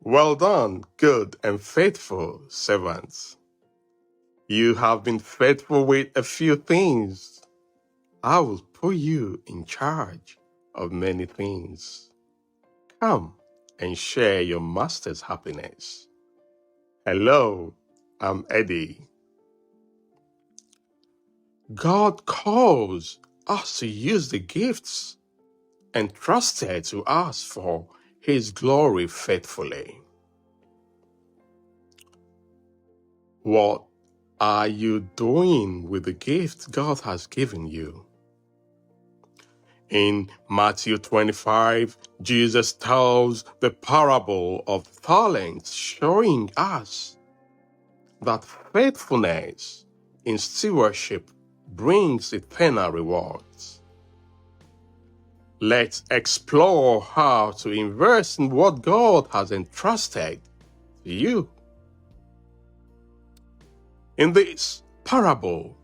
Well done, good and faithful servants. You have been faithful with a few things. I will put you in charge of many things. Come and share your master's happiness. Hello, I'm Eddie. God calls us to use the gifts entrusted to us for His glory faithfully. What are you doing with the gift God has given you? In Matthew 25, Jesus tells the parable of talents, showing us that faithfulness in stewardship brings eternal rewards. Let's explore how to invest in what God has entrusted to you. In this parable,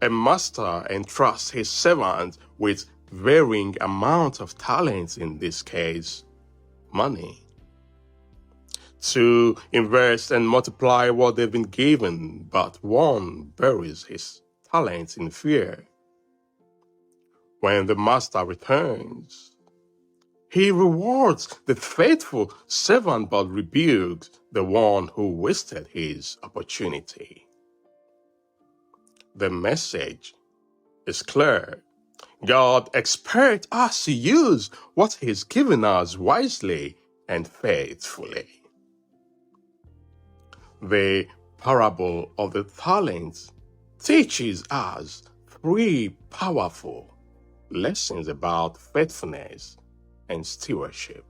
a master entrusts his servant with varying amounts of talents, in this case, money, to invest and multiply what they've been given, but one buries his talents in fear. When the master returns, he rewards the faithful servant but rebukes the one who wasted his opportunity. The message is clear. God expects us to use what He's given us wisely and faithfully. The parable of the talents teaches us three powerful lessons about faithfulness and stewardship.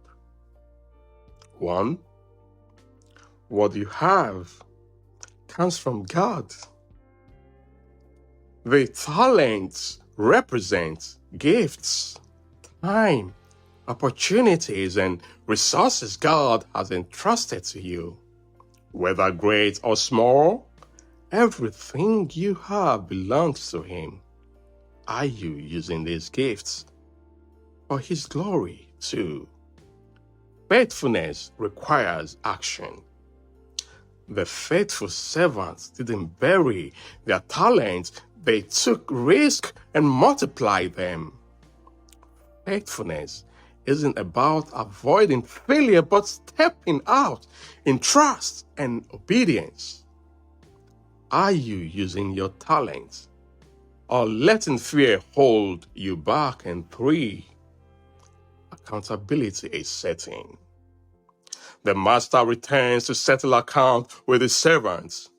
1. What you have comes from God. The talents represent gifts, time, opportunities, and resources God has entrusted to you. Whether great or small, everything you have belongs to Him. Are you using these gifts for His glory too? Faithfulness requires action. The faithful servants didn't bury their talents. They took risk and multiplied them. Faithfulness isn't about avoiding failure, but stepping out in trust and obedience. Are you using your talents or letting fear hold you back? And 3, accountability is setting. The master returns to settle account with his servants.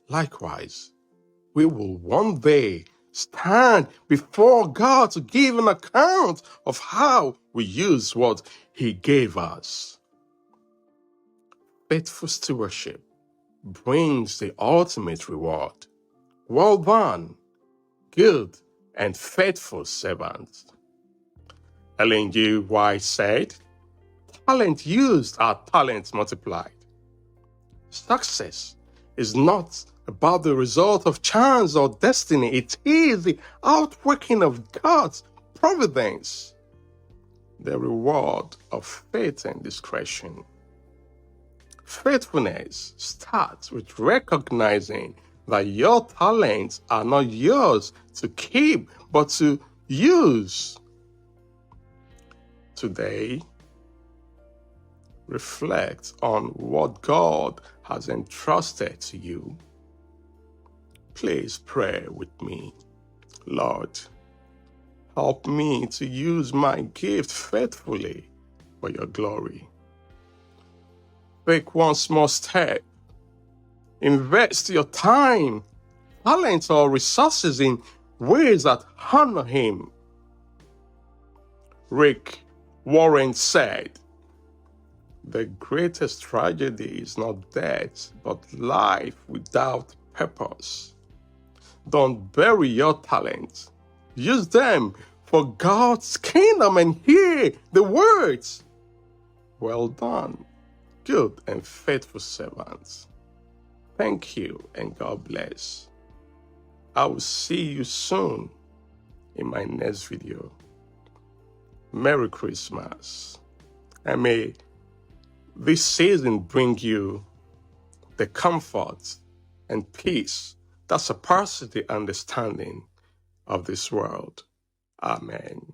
Likewise, we will one day stand before God to give an account of how we use what He gave us. Faithful stewardship brings the ultimate reward. Well done, good and faithful servant. Ellen G. White said, "Talent used are talents multiplied." Success is not about the result of chance or destiny. It is the outworking of God's providence, the reward of faith and discretion. Faithfulness starts with recognizing that your talents are not yours to keep, but to use. Today, reflect on what God has entrusted to you. Please pray with me. Lord, help me to use my gift faithfully for your glory. Take one small step. Invest your time, talents, or resources in ways that honor Him. Rick Warren said, "The greatest tragedy is not death, but life without purpose." Don't bury your talents. Use them for God's kingdom and hear the words, "Well done, good and faithful servants." Thank you and God bless. I will see you soon in my next video. Merry Christmas, and may this season bring you the comfort and peace that surpasses the understanding of this world. Amen.